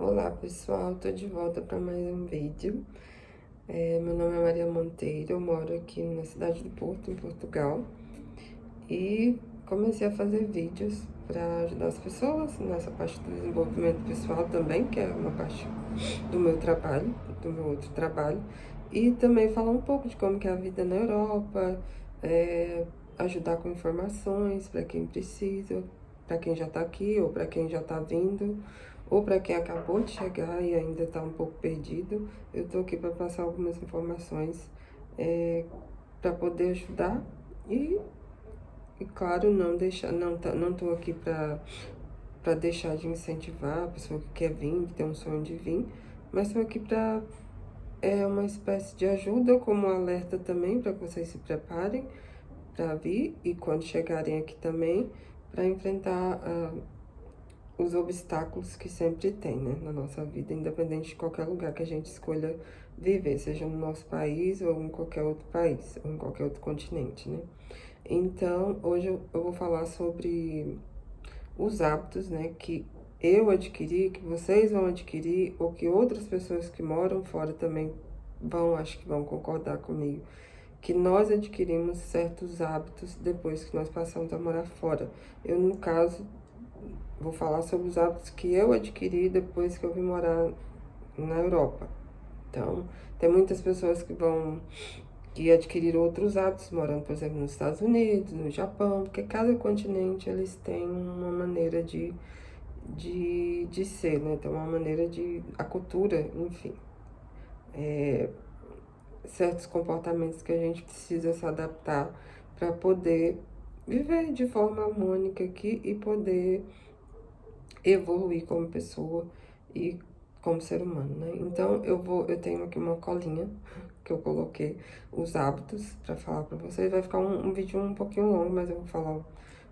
Olá pessoal, tô de volta para mais um vídeo. Meu nome é Maria Monteiro, eu moro aqui na cidade do Porto, em Portugal. E comecei a fazer vídeos para ajudar as pessoas nessa parte do desenvolvimento pessoal também, que é uma parte do meu trabalho, do meu outro trabalho. E também falar um pouco de como que é a vida na Europa, ajudar com informações para quem precisa, para quem já tá aqui ou para quem já tá vindo, ou para quem acabou de chegar e ainda tá um pouco perdido. Eu tô aqui para passar algumas informações para poder ajudar e claro, não deixar, não tô aqui para deixar de incentivar a pessoa que quer vir, que tem um sonho de vir, mas estou aqui para uma espécie de ajuda, como um alerta também, para que vocês se preparem para vir e quando chegarem aqui também, para enfrentar os obstáculos que sempre tem, né, na nossa vida, independente de qualquer lugar que a gente escolha viver, seja no nosso país ou em qualquer outro país, ou em qualquer outro continente, né. Então, hoje eu vou falar sobre os hábitos, né, que eu adquiri, que vocês vão adquirir, ou que outras pessoas que moram fora também acho que vão concordar comigo, que nós adquirimos certos hábitos depois que nós passamos a morar fora. Eu, no caso, vou falar sobre os hábitos que eu adquiri depois que eu vim morar na Europa. Então, tem muitas pessoas que adquiriram outros hábitos, morando, por exemplo, nos Estados Unidos, no Japão, porque cada continente eles têm uma maneira de ser, né? Tem uma maneira a cultura, enfim. Certos comportamentos que a gente precisa se adaptar para poder viver de forma harmônica aqui e poder evoluir como pessoa e como ser humano, né? Então eu tenho aqui uma colinha que eu coloquei os hábitos para falar para vocês. Vai ficar um vídeo um pouquinho longo, mas eu vou falar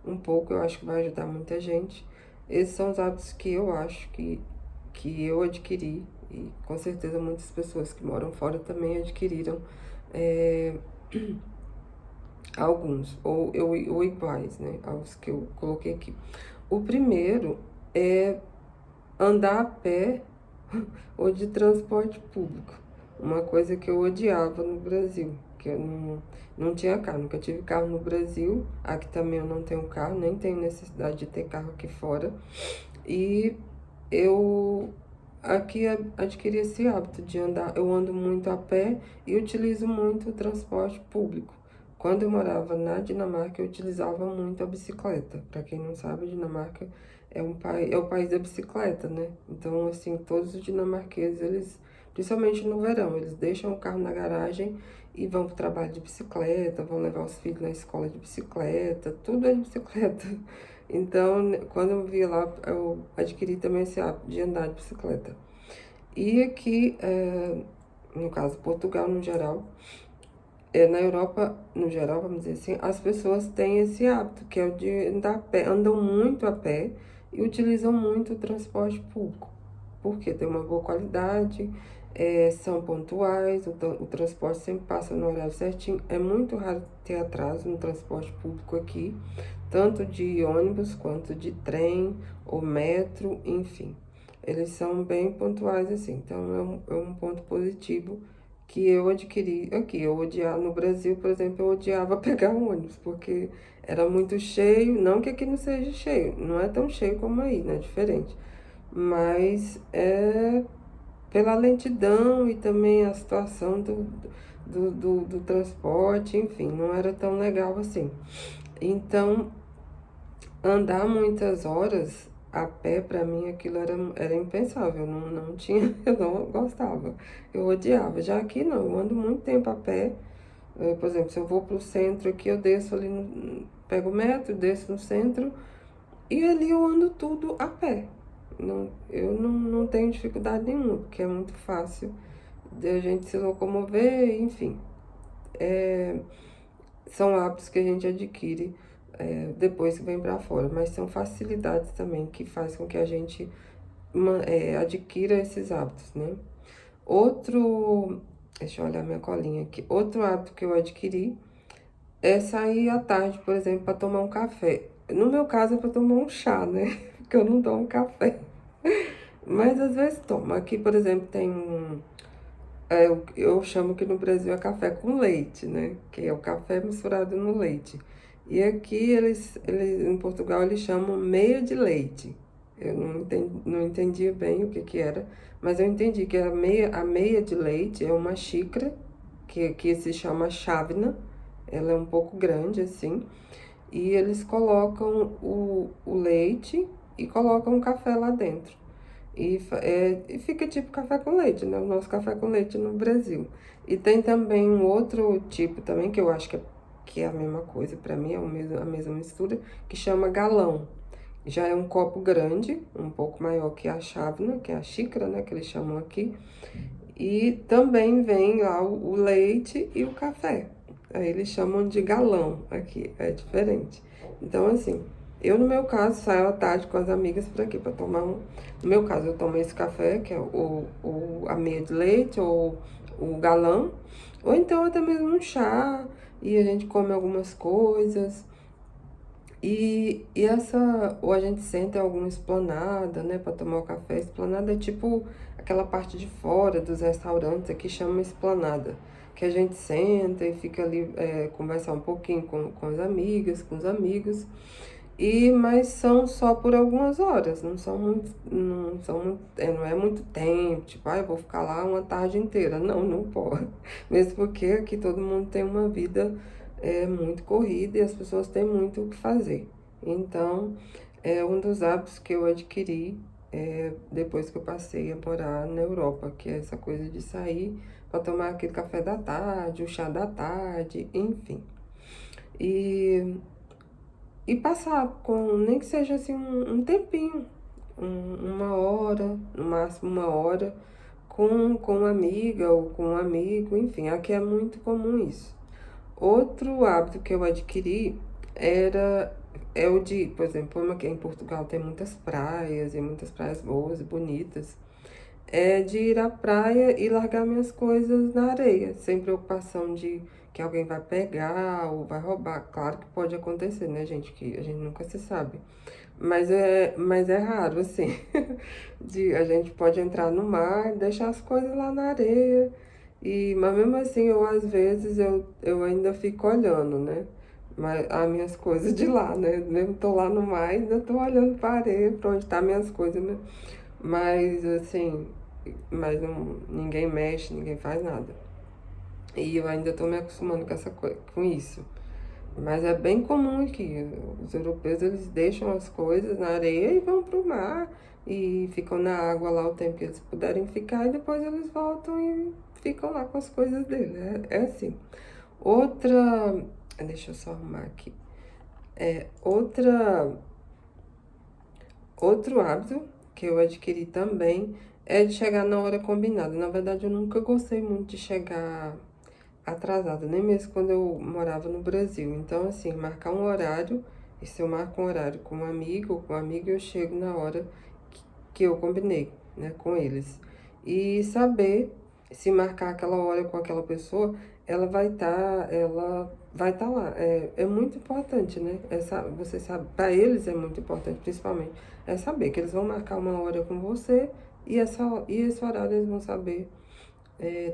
um pouco, eu acho que vai ajudar muita gente. Esses são os hábitos que eu acho que eu adquiri e com certeza muitas pessoas que moram fora também adquiriram alguns, ou iguais, né, aos que eu coloquei aqui. O primeiro é andar a pé ou de transporte público. Uma coisa que eu odiava no Brasil, que eu não tinha carro, nunca tive carro no Brasil. Aqui também eu não tenho carro, nem tenho necessidade de ter carro aqui fora. E eu aqui adquiri esse hábito de andar, eu ando muito a pé e utilizo muito o transporte público. Quando eu morava na Dinamarca, eu utilizava muito a bicicleta. Para quem não sabe, a Dinamarca é o país da bicicleta, né? Então, assim, todos os dinamarqueses, eles, principalmente no verão, eles deixam o carro na garagem e vão para o trabalho de bicicleta, vão levar os filhos na escola de bicicleta, tudo é de bicicleta. Então, quando eu vi lá, eu adquiri também esse hábito de andar de bicicleta. E aqui, no caso, Portugal no geral, na Europa, no geral, vamos dizer assim, as pessoas têm esse hábito, que é o de andar a pé, andam muito a pé e utilizam muito o transporte público, porque tem uma boa qualidade, são pontuais, o transporte sempre passa no horário certinho, é muito raro ter atraso no transporte público aqui, tanto de ônibus quanto de trem ou metro, enfim. Eles são bem pontuais assim, então é um ponto positivo que eu adquiri aqui. Eu odiava, no Brasil, por exemplo, eu odiava pegar ônibus, porque era muito cheio, não que aqui não seja cheio, não é tão cheio como aí, né, diferente. Mas é pela lentidão e também a situação do transporte, enfim, não era tão legal assim. Então, andar muitas horas a pé, pra mim, aquilo era impensável. Não tinha, eu não gostava. Eu odiava. Já aqui não, eu ando muito tempo a pé. Por exemplo, se eu vou pro centro aqui, eu desço ali, pego o metro, desço no centro. E ali eu ando tudo a pé. Eu não tenho dificuldade nenhuma, porque é muito fácil de a gente se locomover, enfim. São hábitos que a gente adquire depois que vem para fora, mas são facilidades também que faz com que a gente adquira esses hábitos, né? Deixa eu olhar minha colinha aqui. Outro hábito que eu adquiri é sair à tarde, por exemplo, para tomar um café. No meu caso é para tomar um chá, né? Porque eu não tomo café. mas às vezes tomo. Aqui, por exemplo, tem um. Eu chamo que no Brasil é café com leite, né? Que é o café misturado no leite. E aqui em Portugal eles chamam meia de leite. Eu não entendia bem o que era, mas eu entendi que a meia de leite é uma xícara que se chama chávena. Ela é um pouco grande assim. E eles colocam o leite e colocam o café lá dentro. E fica tipo café com leite, né? O nosso café com leite no Brasil. E tem também um outro tipo também, que eu acho que é a mesma coisa, para mim é a mesma mistura, que chama galão. Já é um copo grande, um pouco maior que a chávena, que é a xícara, né? Que eles chamam aqui. E também vem lá o leite e o café. Aí eles chamam de galão aqui, é diferente. Então, assim, eu no meu caso saio à tarde com as amigas por aqui para tomar um. No meu caso, eu tomo esse café, que é a meia de leite ou o galão, ou então até mesmo um chá, e a gente come algumas coisas. Ou a gente senta em alguma esplanada, né, para tomar o café. Esplanada é tipo aquela parte de fora dos restaurantes, aqui chama esplanada, que a gente senta e fica ali, conversar um pouquinho com as amigas, com os amigos. Mas são só por algumas horas, não é muito tempo, tipo, eu vou ficar lá uma tarde inteira. Não, não pode. Mesmo porque aqui todo mundo tem uma vida muito corrida e as pessoas têm muito o que fazer. Então, é um dos hábitos que eu adquiri depois que eu passei a morar na Europa, que é essa coisa de sair para tomar aquele café da tarde, o chá da tarde, enfim. E e passar com, nem que seja assim, um tempinho, uma hora, no máximo uma hora, com uma amiga ou com um amigo, enfim, aqui é muito comum isso. Outro hábito que eu adquiri é o de, por exemplo, como aqui em Portugal tem muitas praias e muitas praias boas e bonitas, é de ir à praia e largar minhas coisas na areia, sem preocupação de que alguém vai pegar ou vai roubar. Claro que pode acontecer, né, gente? Que a gente nunca se sabe. Mas é raro, assim. A gente pode entrar no mar, deixar as coisas lá na areia. Mas mesmo assim, às vezes eu ainda fico olhando, né? Mas as minhas coisas de lá, né? Mesmo tô lá no mar, ainda tô olhando para a areia, para onde tá minhas coisas, né? Mas assim, ninguém mexe, ninguém faz nada. E eu ainda tô me acostumando com isso. Mas é bem comum aqui. Os europeus, eles deixam as coisas na areia e vão pro mar. E ficam na água lá o tempo que eles puderem ficar. E depois eles voltam e ficam lá com as coisas deles. É assim. Outra... Deixa eu só arrumar aqui. É, outro hábito que eu adquiri também é de chegar na hora combinada. Na verdade, eu nunca gostei muito de chegar atrasada, nem mesmo quando eu morava no Brasil. Então, assim, marcar um horário, e se eu marco um horário com um amigo ou com uma amiga, eu chego na hora que eu combinei, né, com eles. E saber se marcar aquela hora com aquela pessoa, ela vai estar lá. É muito importante, né? Você sabe, para eles é muito importante, principalmente, é saber que eles vão marcar uma hora com você e esse horário eles vão saber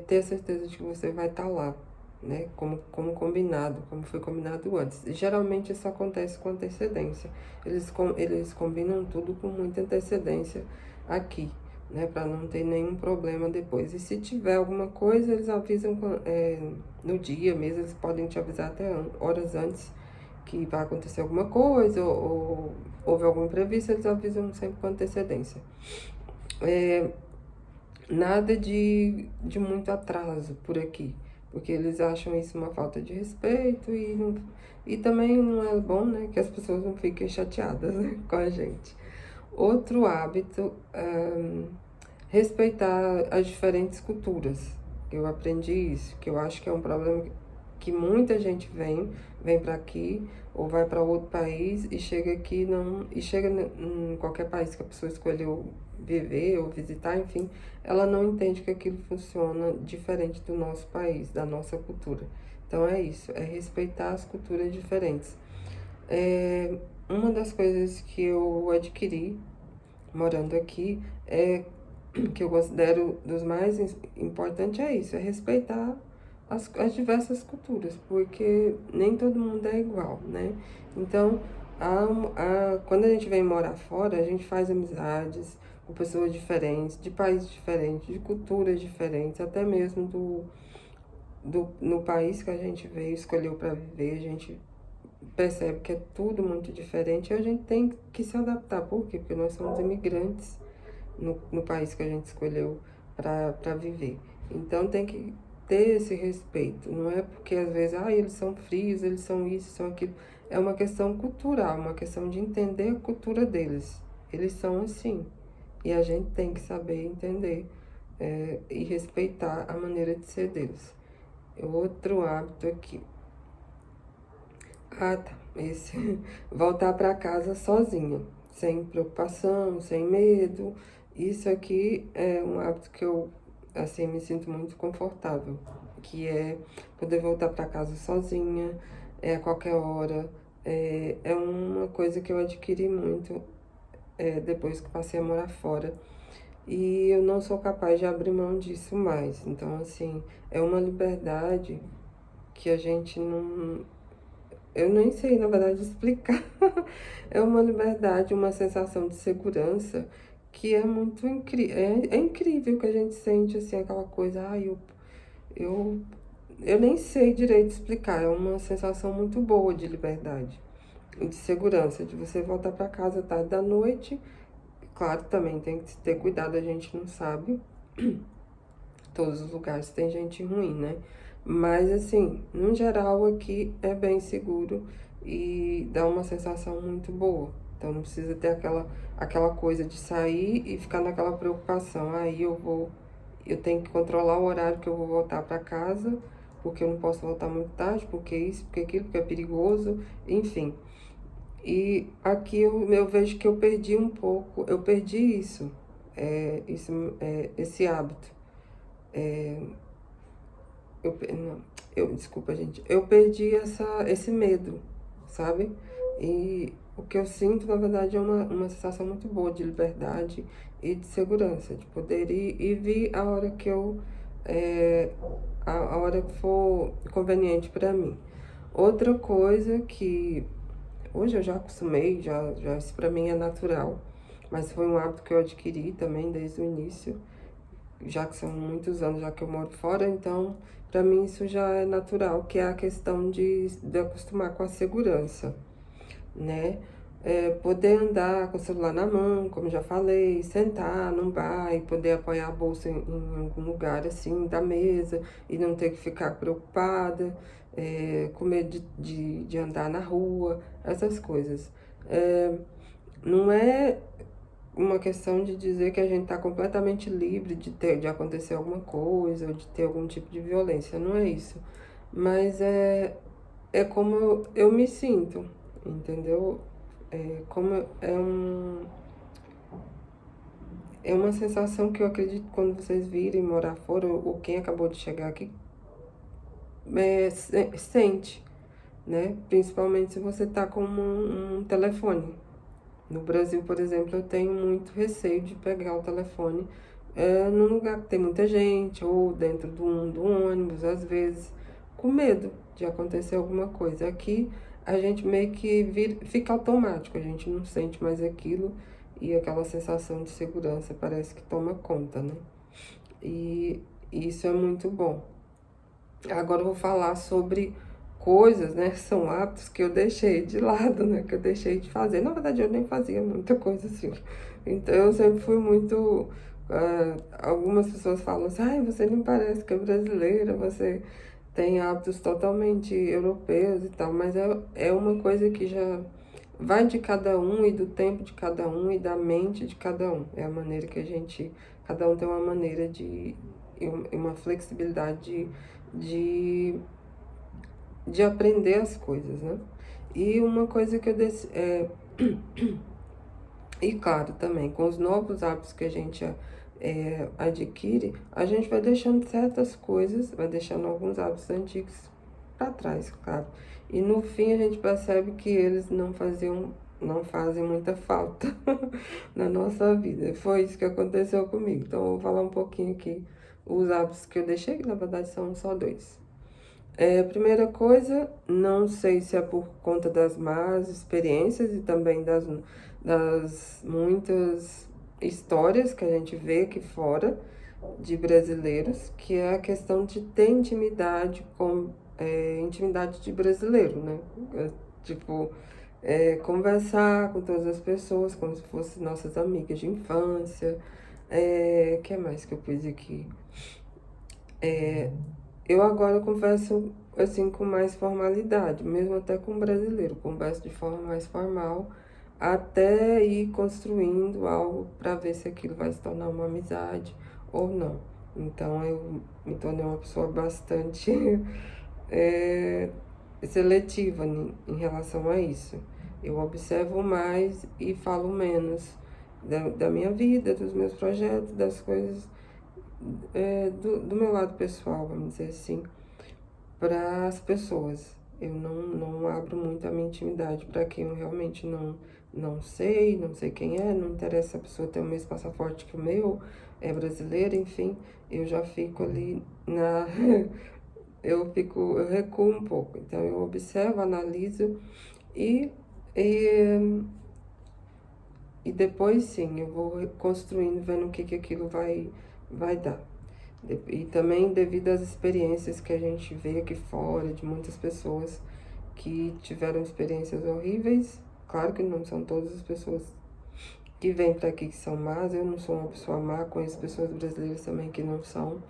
ter a certeza de que você vai estar lá, né? Como combinado, como foi combinado antes. E, geralmente isso acontece com antecedência. Eles combinam tudo com muita antecedência aqui, né? Para não ter nenhum problema depois. E se tiver alguma coisa, eles avisam no dia mesmo, eles podem te avisar até horas antes que vai acontecer alguma coisa ou houve algum imprevisto, eles avisam sempre com antecedência. Nada de muito atraso por aqui, porque eles acham isso uma falta de respeito e também não é bom, né, que as pessoas não fiquem chateadas, né, com a gente. Outro hábito é respeitar as diferentes culturas. Eu aprendi isso, que eu acho que é um problema que muita gente vem para aqui ou vai para outro país e chega aqui e chega em qualquer país que a pessoa escolheu viver ou visitar, enfim, ela não entende que aquilo funciona diferente do nosso país, da nossa cultura. Então é isso, é respeitar as culturas diferentes. Uma das coisas que eu adquiri morando aqui é que eu considero dos mais importantes é isso, é respeitar as diversas culturas, porque nem todo mundo é igual, né? Então, quando a gente vem morar fora, a gente faz amizades com pessoas diferentes, de países diferentes, de culturas diferentes, até mesmo no país que a gente veio, escolheu para viver, a gente percebe que é tudo muito diferente e a gente tem que se adaptar. Por quê? Porque nós somos imigrantes no país que a gente escolheu para viver. Então tem que ter esse respeito. Não é porque às vezes, eles são frios, eles são isso, são aquilo. É uma questão cultural, uma questão de entender a cultura deles. Eles são assim. E a gente tem que saber entender e respeitar a maneira de ser deles. Outro hábito aqui. Ah, tá. Esse. Voltar para casa sozinha, sem preocupação, sem medo. Isso aqui é um hábito que eu, assim, me sinto muito confortável, que é poder voltar para casa sozinha, a qualquer hora. É uma coisa que eu adquiri muito, depois que passei a morar fora. E eu não sou capaz de abrir mão disso mais. Então, assim, é uma liberdade que a gente não. Eu nem sei, na verdade, explicar. É uma liberdade, uma sensação de segurança que é muito incrível. É incrível que a gente sente, assim, aquela coisa. Eu, eu nem sei direito explicar. É uma sensação muito boa de liberdade e de segurança, de você voltar para casa tarde da noite. Claro, também tem que ter cuidado, a gente não sabe. Todos os lugares tem gente ruim, né? Mas, assim, no geral aqui é bem seguro e dá uma sensação muito boa. Então não precisa ter aquela coisa de sair e ficar naquela preocupação. Aí eu tenho que controlar o horário que eu vou voltar para casa, porque eu não posso voltar muito tarde, porque isso, porque aquilo, porque é perigoso, enfim. E aqui eu vejo que eu perdi um pouco, eu perdi esse hábito. Não, desculpa, gente. Eu perdi esse medo, sabe? E o que eu sinto, na verdade, é uma sensação muito boa de liberdade e de segurança, de poder ir e vir a hora que a hora que for conveniente para mim. Outra coisa que hoje eu já acostumei, já isso para mim é natural, mas foi um hábito que eu adquiri também desde o início, já que são muitos anos já que eu moro fora, então para mim isso já é natural, que é a questão de acostumar com a segurança, né? Poder andar com o celular na mão, como já falei, sentar num bar e poder apoiar a bolsa em algum lugar assim da mesa e não ter que ficar preocupada, com medo de andar na rua, essas coisas. Não é uma questão de dizer que a gente está completamente livre de acontecer alguma coisa ou de ter algum tipo de violência, não é isso. Mas é como eu me sinto, entendeu? É uma sensação que eu acredito que quando vocês virem morar fora, ou quem acabou de chegar aqui, sente, né? Principalmente se você tá com um telefone. No Brasil, por exemplo, eu tenho muito receio de pegar o telefone num lugar que tem muita gente, ou dentro do ônibus, às vezes, com medo de acontecer alguma coisa. Aqui a gente meio que fica automático, a gente não sente mais aquilo e aquela sensação de segurança parece que toma conta, né? E isso é muito bom. Agora eu vou falar sobre coisas, né? São hábitos que eu deixei de lado, né? Que eu deixei de fazer. Na verdade, eu nem fazia muita coisa assim. Então, eu sempre fui muito. Algumas pessoas falam assim: ai, você nem parece que é brasileira, você tem hábitos totalmente europeus e tal. Mas é uma coisa que já vai de cada um e do tempo de cada um e da mente de cada um. É a maneira que a gente. Cada um tem uma maneira e uma flexibilidade de de aprender as coisas, né? E uma coisa que e claro, também, com os novos hábitos que a gente adquire, a gente vai deixando certas coisas, vai deixando alguns hábitos antigos para trás, claro. E no fim a gente percebe que eles não faziam não fazem muita falta na nossa vida. Foi isso que aconteceu comigo. Então, eu vou falar um pouquinho aqui os hábitos que eu deixei, que na verdade são só dois. Primeira coisa, não sei se é por conta das más experiências e também das muitas histórias que a gente vê aqui fora de brasileiros, que é a questão de ter intimidade com intimidade de brasileiro, né? Tipo, conversar com todas as pessoas como se fossem nossas amigas de infância. Que mais que eu pus aqui? Eu agora converso assim com mais formalidade, mesmo até com brasileiro, converso de forma mais formal, até ir construindo algo para ver se aquilo vai se tornar uma amizade ou não. Então eu me tornei uma pessoa bastante é, seletiva em relação a isso. Eu observo mais e falo menos da minha vida, dos meus projetos, das coisas do meu lado pessoal, vamos dizer assim, para as pessoas. Eu não abro muito a minha intimidade para quem eu realmente não sei, não sei quem é, não interessa a pessoa ter o mesmo passaporte que o meu, é brasileira, enfim, eu já fico ali na. Eu recuo um pouco. Então eu observo, analiso e, e, e depois sim, eu vou construindo, vendo o que aquilo vai dar. E também devido às experiências que a gente vê aqui fora, de muitas pessoas que tiveram experiências horríveis. Claro que não são todas as pessoas que vêm para aqui que são más, eu não sou uma pessoa má, conheço pessoas brasileiras também que não são,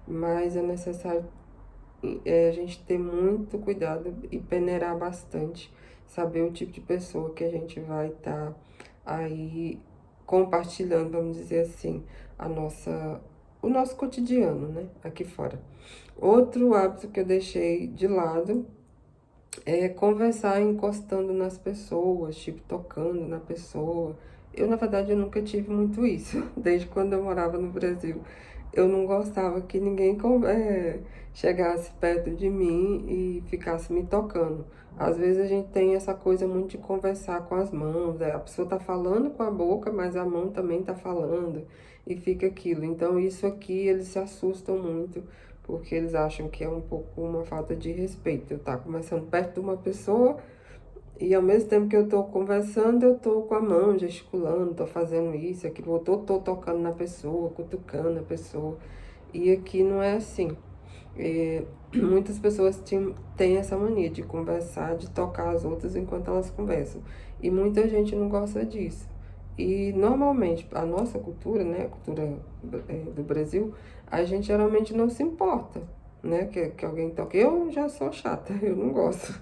mas é necessário a gente ter muito cuidado e peneirar bastante, saber o tipo de pessoa que a gente vai estar aí compartilhando, vamos dizer assim, o nosso cotidiano, né, aqui fora. Outro hábito que eu deixei de lado é conversar encostando nas pessoas, tipo, tocando na pessoa. Eu, na verdade, eu nunca tive muito isso, desde quando eu morava no Brasil. Eu não gostava que ninguém chegasse perto de mim e ficasse me tocando. Às vezes a gente tem essa coisa muito de conversar com as mãos, a pessoa tá falando com a boca, mas a mão também tá falando, e fica aquilo. Então, isso aqui, eles se assustam muito, porque eles acham que é um pouco uma falta de respeito. Eu estar conversando perto de uma pessoa e ao mesmo tempo que eu estou conversando, eu estou com a mão gesticulando, estou fazendo isso, aquilo, eu estou tocando na pessoa, cutucando a pessoa. E aqui não é assim. Muitas pessoas têm essa mania de conversar, de tocar as outras enquanto elas conversam. E muita gente não gosta disso. E normalmente, a nossa cultura, né, a cultura do Brasil, a gente geralmente não se importa, né, que alguém toque. Eu já sou chata, eu não gosto.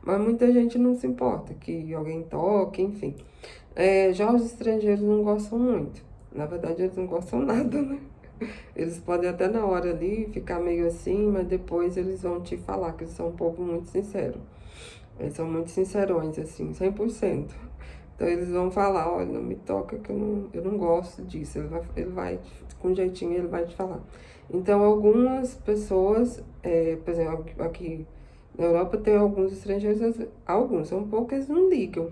Mas muita gente não se importa que alguém toque, enfim. Já os estrangeiros não gostam muito. Na verdade, eles não gostam nada, né? Eles podem até na hora ali ficar meio assim, mas depois eles vão te falar que eles são um povo muito sincero. Eles são muito sincerões, assim, 100%. Então eles vão falar, olha, não me toca que eu não gosto disso. Ele vai, com jeitinho, ele vai te falar. Então algumas pessoas, por exemplo, aqui na Europa tem alguns estrangeiros, alguns, são poucos, eles não ligam.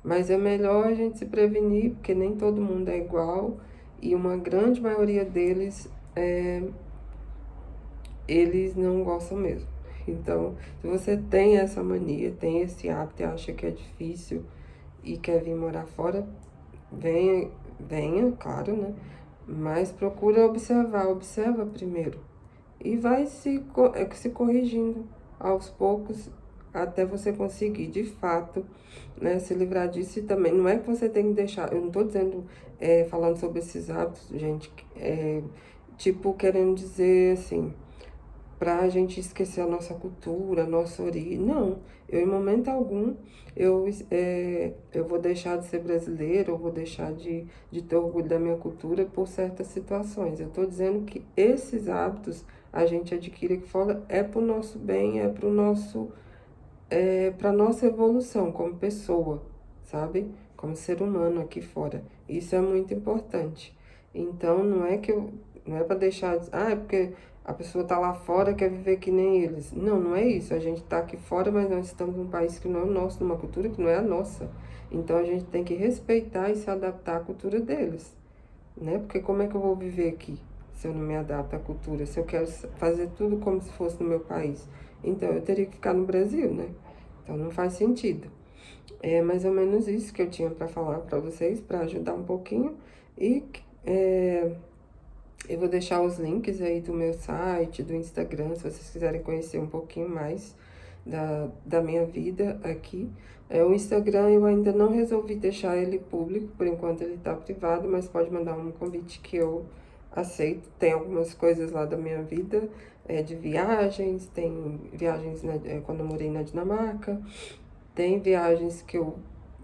Mas é melhor a gente se prevenir, porque nem todo mundo é igual. E uma grande maioria deles, eles não gostam mesmo. Então, se você tem essa mania, tem esse hábito e acha que é difícil e quer vir morar fora, venha, claro, né? Mas procura observar, observa primeiro. E vai se corrigindo aos poucos até você conseguir, de fato, né, se livrar disso. E também, não é que você tem que deixar, eu não tô dizendo, falando sobre esses hábitos, gente, tipo, querendo dizer assim, pra gente esquecer a nossa cultura, a nossa origem. Não, eu em momento algum eu vou deixar de ser brasileiro, eu vou deixar de ter orgulho da minha cultura por certas situações. Eu estou dizendo que esses hábitos a gente adquire aqui fora é pro nosso bem, é pro nosso, pra nossa evolução como pessoa, sabe? Como ser humano aqui fora. Isso é muito importante. Então, não é para deixar, é porque a pessoa tá lá fora, quer viver que nem eles. Não, não é isso. A gente tá aqui fora, mas nós estamos num país que não é o nosso, numa cultura que não é a nossa. Então a gente tem que respeitar e se adaptar à cultura deles, né? Porque como é que eu vou viver aqui se eu não me adapto à cultura? Se eu quero fazer tudo como se fosse no meu país, então eu teria que ficar no Brasil, né? Então não faz sentido. É mais ou menos isso que eu tinha para falar para vocês, para ajudar um pouquinho. E eu vou deixar os links aí do meu site, do Instagram, se vocês quiserem conhecer um pouquinho mais da minha vida aqui. O Instagram eu ainda não resolvi deixar ele público, por enquanto ele tá privado, mas pode mandar um convite que eu aceito. Tem algumas coisas lá da minha vida, de viagens, tem viagens quando eu morei na Dinamarca, tem viagens que eu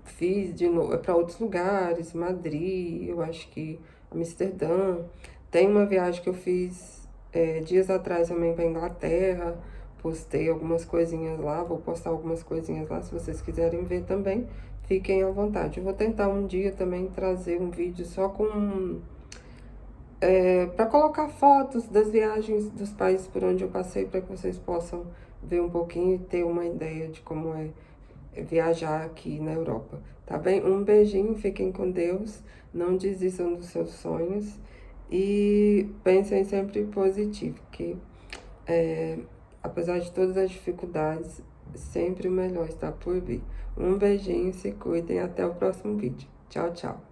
fiz de novo para outros lugares, Madrid, eu acho que Amsterdã. Tem uma viagem que eu fiz dias atrás também para Inglaterra. Postei algumas coisinhas lá, vou postar algumas coisinhas lá, se vocês quiserem ver também, fiquem à vontade. Eu vou tentar um dia também trazer um vídeo só com para colocar fotos das viagens dos países por onde eu passei, para que vocês possam ver um pouquinho e ter uma ideia de como é viajar aqui na Europa, tá bem? Um beijinho, fiquem com Deus, não desistam dos seus sonhos e pensem sempre positivo, que apesar de todas as dificuldades, sempre o melhor está por vir. Um beijinho, se cuidem, até o próximo vídeo. Tchau, tchau.